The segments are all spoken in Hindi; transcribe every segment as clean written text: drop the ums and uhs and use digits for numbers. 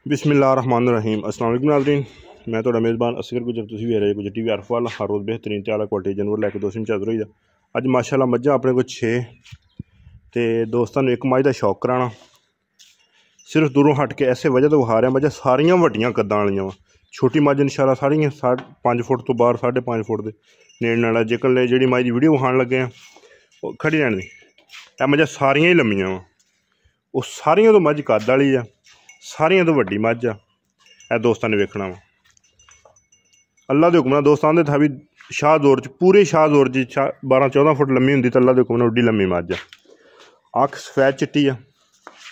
बिस्मिल्लाहिर्रहमानिर्रहीम। अस्सलाम वालेकुम नाज़रीन, मैं तो मेज़बान असगर गुजर, तुसीं वेख रहे गुजर टीवी अरफवाल। हर रोज़ बेहतरीन त्याला क्वालिटी जानवर लैके दोस्तों चादर होई दा। अज माशाल्लाह मज्झां अपने को 6 तो दोस्तों एक मझ का शौक कराना। सिर्फ दूरों हट के ऐसे वजह तो विखा रहा, मझां सारियां वड्डियां कद्दां वालियां वा। छोटी मझ इंशाल्लाह सारियां 5 फुट तो बाहर 5.5 फुट के नेड़ नाल। जेकर जी मझ की वीडियो विखान लगे हैं खड़ी रहने दी, यह मझां सारियां ही लम्मियां वा। वो सारियां तो मझ कद वाली आ, सारियां तो वड्डी मझ आ। यह दोस्तों ने वेखना वा। अल्लाह के हुक्म दोस्त आंदे था भी शाहदौर च पूरे शाहदौर जी 12-14 फुट लम्मी होंगी तो अल्लाह के हुक्म उड्डी लम्मी मझ आ। अख सफैद चिट्टी आ।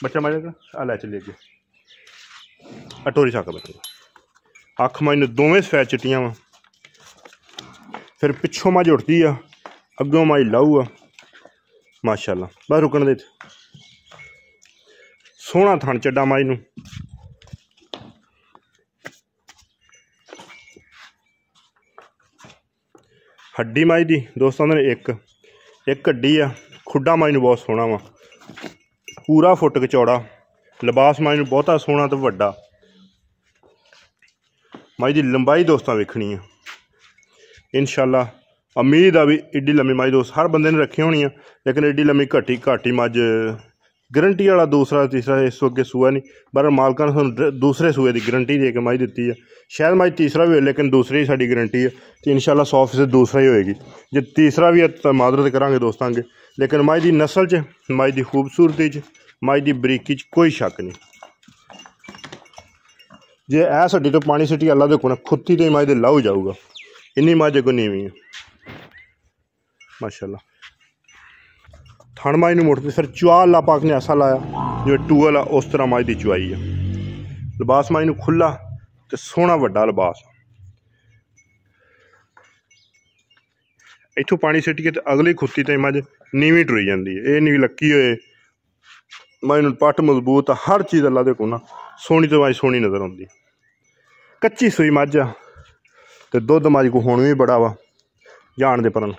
बच्चा मझ का लै चलिए अगे अटोरी छक बच्चा। अख मझ दोवें सफैद चिट्टियां वा। फिर पिछों मझ उठती आ, अगों मझ लाऊ आ माशाल्लाह। बस रुकन दे, सोहना थन चड्डा मझ नूं। हड्डी मझ की दोस्तों ने एक हड्डी आ। खुडा मझ नूं बहुत सोहना वा, पूरा फुट के चौड़ा। लिबास मझ नूं बहुता सोहना तो वड्डा। मझ की लंबाई दोस्तों वेखनी है इंशाल्लाह। उम्मीद आ भी एड्डी लम्मी मझ दोस्त हर बंदे ने रखी होनी है, लेकिन एड्डी लम्मी घटी मझ गारंटी वाला दूसरा तीसरा इस अगे सूआ नहीं। पर मालका ने सानूं दूसरे सूए की गारंटी दे के मझ दी है। शायद मझ तीसरा भी हो, लेकिन दूसरी ही साडी गारंटी है तो इंशाल्लाह 100% दूसरा ही होएगी। जो तीसरा भी है तो मादरत करांगे दोस्तों अगे, लेकिन मझ की नस्ल च, मझ की खूबसूरती च, मझ की बरीकी च कोई शक नहीं। जे ऐ हड्डी तो पानी सिटी अल्लाह के हुक्म खुत्ती तो मझ दे लाऊ जाऊगा। इन्नी मझ अगों नीवी है माशाल्लाह। थन मझ नूं मुड़ती फिर चुआ अल्लाह पाक ने ऐसा लाया जो टूअल आ, उस तरह मझ की चुआई है। लिबास मझ नूं खुला तो सोहना वड्डा लिबास। इत्थों पानी सिटिए तो अगली खुत्ती तो मझ नीवी टुरी जाती है। ये नहीं लक्की होए, मझ नूं पट मजबूत, हर चीज़ अल्लाह के हुक्म सोहनी तो मझ सोहनी नज़र आती। कच्ची सूई मझ आ तो दुध मझ को हुण भी बड़ा वा जान दे परन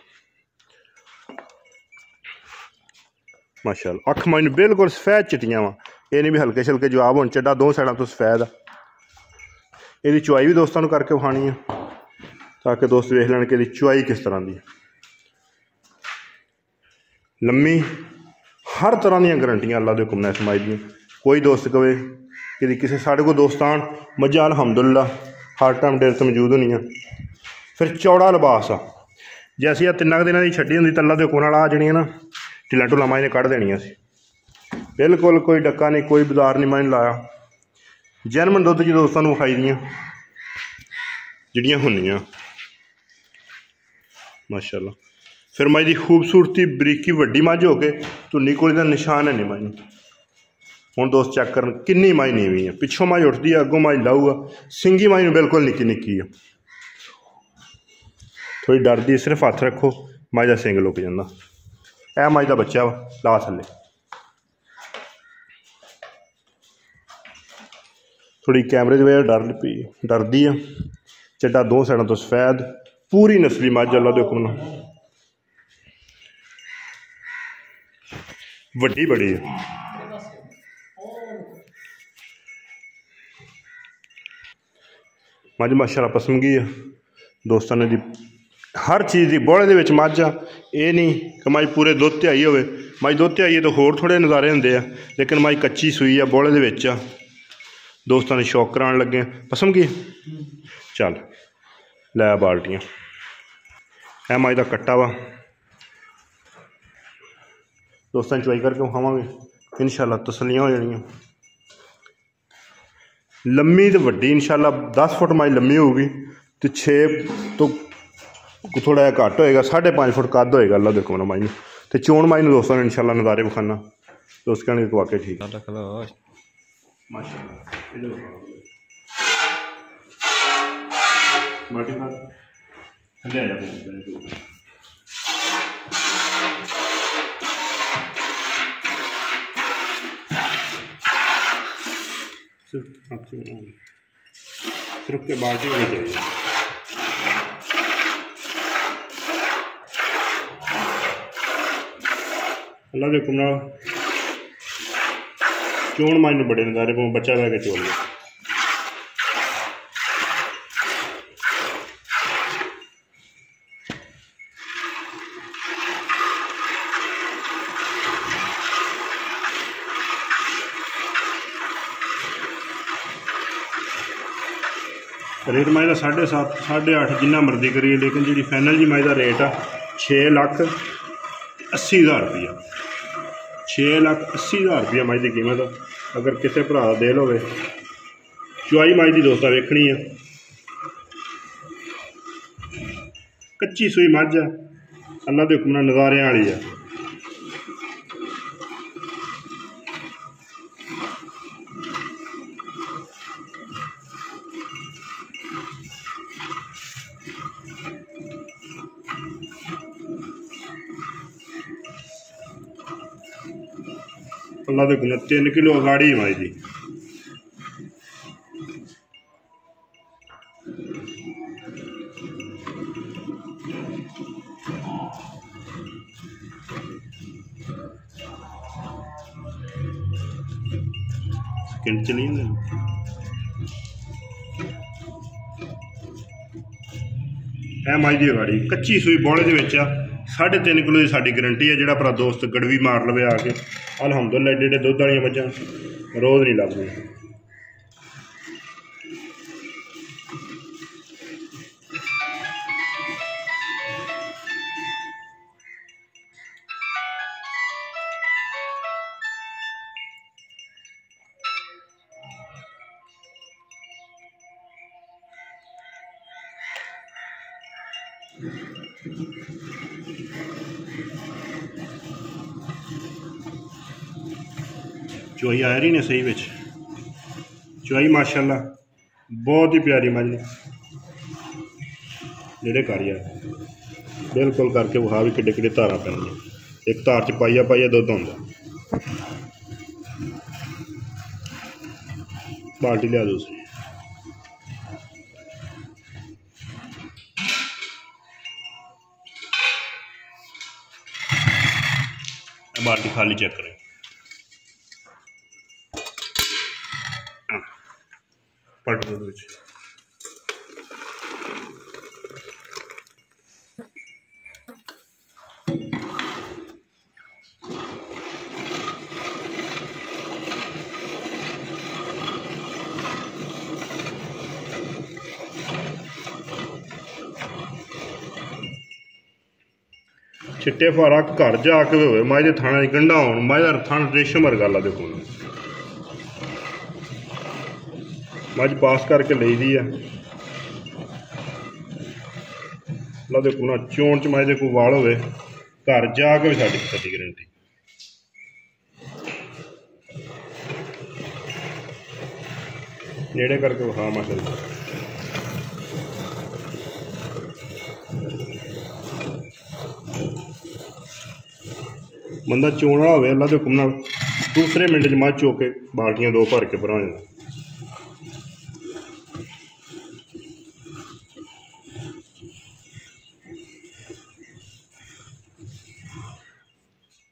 माशाल्लाह। अख मझ बिल्कुल सफैद चिट्टियां वा, ये नहीं भी हल्के शल्के जवाब हो। चड्डा दो साइडों तो सफैद आ। ये चुआई भी दोस्तों करके विखानी है ताकि दोस्त वेख लैन कि ये चुआई किस तरह की। लम्मी हर तरह दी गारंटियां अल्लाह के हुक्म ने इस मझ दी। कोई दोस्त कहे कि किसी साढ़े को दोस्त आन मझां अलहमदुलिल्लाह हर टाइम डेर तो मौजूद होनी। फिर चौड़ा लिबास आ। जैसी आ 3 दिनों की छड्डी होंगी तो अल्लाह के हुक्म नाल आ जड़ियां ना ढिल्लां ढुल्लां मझ ने कढ़ देनियां सी। बिल्कुल कोई डक्का नहीं, कोई बाजार नहीं मझ लाया। जैनवन दुध च दोस्तों विखाई दियां जिहड़ियां हुंदियां माशाल्लाह। फिर मझ की खूबसूरती बरीकी वड्डी मझ हो के धुन्नी कोली का निशान है नहीं मझ नूं। हुण दोस्त चेक करन किन्नी मझ नीवी है। पिछों मझ उठती है, अगों मझ लाऊ आ। सिंगी मझ नूं बिल्कुल निक्की निक्की है, थोड़ी डरदी। सिर्फ हथ रखो मझ का सिंग लुक जाता। यह मझ का बच्चा वा, ला थल्ले। थोड़ी कैमरे की वजह डरदी है। चड्डा दो साइडों तो सफैद, पूरी नस्ली मझ अल्लाह के हुक्म नाल वड्डी बड़ी है। मझ माशाल्लाह पसंदगी है दोस्तों ने दी हर चीज़ की। बोले दे विच मझ आ, ये नहीं कि मझ पूरे दुध ध्याई होवे। मझ दुध ध्याई तो होर थोड़े नज़ारे होंदे आ, लेकिन मझ कच्ची सूई आ, बोले दे विच आ। दोस्तों ने शौक कराने लगे पसंद की चल लै बाल्टियाँ। है मझ का कट्टा वा, दोस्तों चुआई करके विखावांगे इंशाल्लाह तसल्लियां हो जानियां। लम्मी तो वड्डी इंशाल्लाह 10 फुट मझ लम्मी होगी तो 6 तो थोड़ा जहा घट होएगा, 5.5 फुट कद होएगा अल्लाह के हुक्म मझ नूं। तो चोण मझ नूं दोस्तों ने इंशाल्लाह नज़ारे विखाना। दोस्त कहने कि वाकई ठीक माशाल्लाह। सिर्फ के बाल्टी होनी चाहिए। अल्लाह के हुक्म नाल चोण मझ नूं बड़े नज़ारे पाओ, बच्चा लै के चोल। रेट माई का 7.5 8.5 जिन्ना मर्जी करिए, लेकिन जी फाइनल जी माई का रेट आ 6,80,000 रुपया। 6,80,000 रुपया माई की कीमत। अगर किसी भरा का दिल हो चुआई माई की दोस्तों वेखनी है, कच्ची सूई मझ है, अल्लाह के हुक्म नाल नज़ारे वाली है। अल्लाह के हुक्म 3 किलो अगाड़ी माई जी। सेकंड चली माई की अगाड़ी कच्ची सूई बौले के 3.5 किलो की साड़ी गारंटी है। जोड़ा भरा दोस्त गड़वी मार लवे आके, अलहमदुलिल्लाह एडे एडे दुध वाली मझां रोज़ नहीं लभदी। चुआई आ रही ने सही विच, चुआई माशाअल्लाह बहुत ही प्यारी मझ जेड़े कर यार बिल्कुल करके विखा भी किड्डे किड्डे धारा पैंदियां। एक धार च पाइया पाइया दुद्ध आउंदा। बाल्टी लिया दूसरी। बाल्टी खाली चेक करें। पट दूध विच चिट्टे फारा घर जाके हो माई के थाना गंढा हो, माई का थान रेशम वर्गा ला देखो मझ पास करके ली दी है। ला देखो ना चोण च माई कोई वाल हो घर जाके भी साड़ी साड़ी गारंटी। नेड़े करके विखा माशाअल्लाह। बंदा चोण वाला हो अल्लाह के हुक्म नाल दूसरे मिनट च मझ चो के बाल्टियां 2 भर के भरा जाना।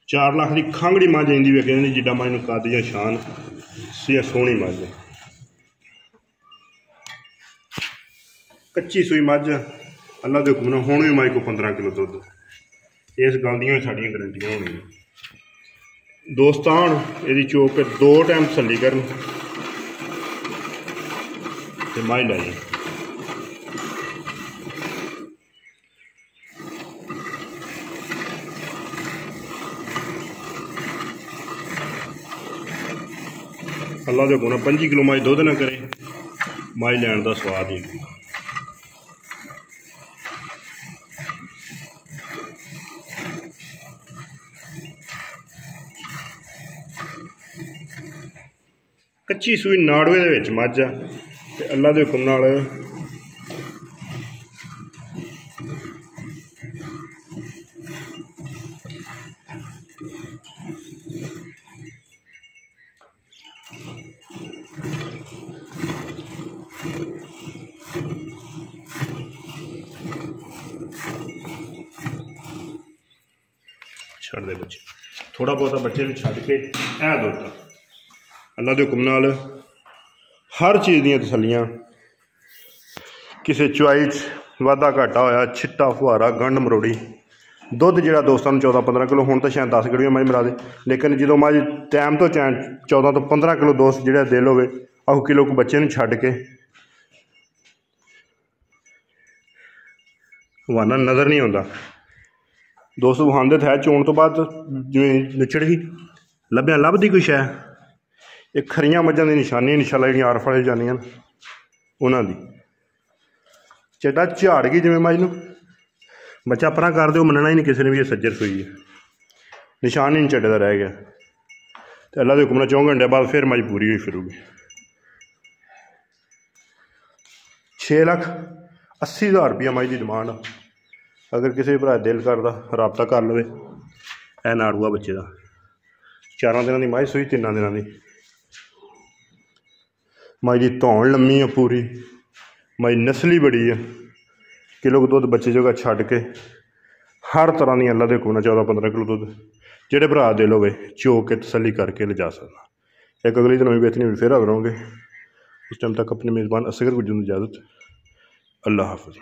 चार लाख की खांगड़ी मझ आती वे कहते जिड्डा मझ कद या शान सोहनी मझ। कच्ची सूई मझ अल्लाह के हुक्म नाल हुण भी माई को 15 किलो दुध। इस गल दी साड़ियां गारंटियां होनी दोस्त आन यदि चोक के 2 टाइम तसल्ली करन ते माई लै जाए। अल्लाह के हुक्म नाल 25 किलो माई दुध ना करे, माई लैन का स्वाद ही। कच्ची सूई नाड़वे दे विच मझ आ ते अल्लाह के हुक्म नाल छड़ दे बच्चे थोड़ा बहुत बच्चे भी छड़ के ऐ दुध अल्लाह के हुक्म नाल हर चीज़ दी तसलियां। किसी चुआई वाधा घाटा होया छिट्टा फुहारा गंढ मरोड़ी दुध जो दोस्तों 14-15 किलो हूँ तो शायद 10 गड़ियाँ मझ मरा दे, लेकिन जो मझ टाइम तो चैन 14 तो 15 किलो दोस्त जो दिल हो किलो को बच्चे छड़ के ਹਵਾਨਾ ਨਜ਼ਰ ਨਹੀਂ ਆਉਂਦਾ। ਦੋਸਤੋ ਵਿਖਾਉਂਦੇ ਤਾਂ ਹੈ ਚੋਣ ਤੋਂ ਬਾਅਦ ਜਿਵੇਂ ਨਿਚੜ ਗਈ ਲੱਭਿਆ ਲੱਭਦੀ ਕੁਛ ਹੈ। ਇਹ ਖਰੀਆਂ ਮੱਝਾਂ ਦੀ ਨਿਸ਼ਾਨੀ ਇਨਸ਼ਾਅੱਲਾ ਜਿਹੜੀਆਂ ਆਰਫ ਵਾਲੇ ਜਾਂਦੀਆਂ ਨੇ ਉਹਨਾਂ ਦੀ। ਚੱਡਾ ਝਾੜ ਗਈ ਜਿਵੇਂ ਮੱਝ ਨੂੰ ਬੱਚਾ ਪਰਾਂ ਕਰ ਦਿਓ, ਮੰਨਣਾ ਹੀ ਨਹੀਂ ਕਿਸੇ ਨੇ ਵੀ ਇਹ ਸੱਜਰ ਸੂਈ ਹੈ। ਨਿਸ਼ਾਨ ਹੀ ਨਹੀਂ ਚੱਡੇ ਦਾ ਰਹਿ ਗਿਆ। ਅਤੇ ਅੱਲਾ ਦੇ ਹੁਕਮ ਨਾਲ 4 ਘੰਟੇ ਬਾਅਦ ਫਿਰ ਮੱਝ ਪੂਰੀ ਹੋਈ ਫਿਰੂਗੀ। 6,80,000 ਰੁਪਈਆ ਮੱਝ ਦੀ ਡਿਮਾਂਡ ਆ। ਅਗਰ ਕਿਸੇ ਭਰਾ ਦਿਲ ਕਰਦਾ ਰਾਬਤਾ ਕਰ ਲਵੇ। ਇਹ ਨਾੜੂਆ ਬੱਚੇ ਦਾ 4 ਦਿਨਾਂ ਦੀ ਮੱਝ ਸੂਈ, 3 ਦਿਨਾਂ ਦੀ ਮੱਝ ਦੀ ਧੌਣ ਲੰਮੀ ਆ ਪੂਰੀ। ਮੱਝ ਨਸਲੀ ਬੜੀ ਆ। ਕਿਲੋ ਕੁ ਦੁੱਧ ਬੱਚੇ ਜੋਗਾ ਛੱਡ ਕੇ ਹਰ ਤਰ੍ਹਾਂ ਦੀਆਂ ਅੱਲਾ ਦੇ ਹੁਕਮ ਨਾਲ 14-15 ਕਿਲੋ ਦੁੱਧ ਜਿਹੜੇ ਭਰਾ ਦਿਲ ਹੋਵੇ ਚੋ ਕੇ ਤਸੱਲੀ ਕਰਕੇ ਲਿਜਾ ਸਕਦਾ। ਇੱਕ ਅਗਲੀ ਦਿਨ ਨਵੀਂ ਬਿਹਤਰੀਨ ਫਿਰ ਹਾਜ਼ਰ ਹੋਵਾਂਗੇ। ਉਸ ਟਾਈਮ ਤੱਕ ਆਪਣੇ ਮੇਜ਼ਬਾਨ ਅਸਗਰ ਗੁੱਜਰ ਨੂੰ ਇਜਾਜ਼ਤ। ਅੱਲਾ ਹਾਫਿਜ਼।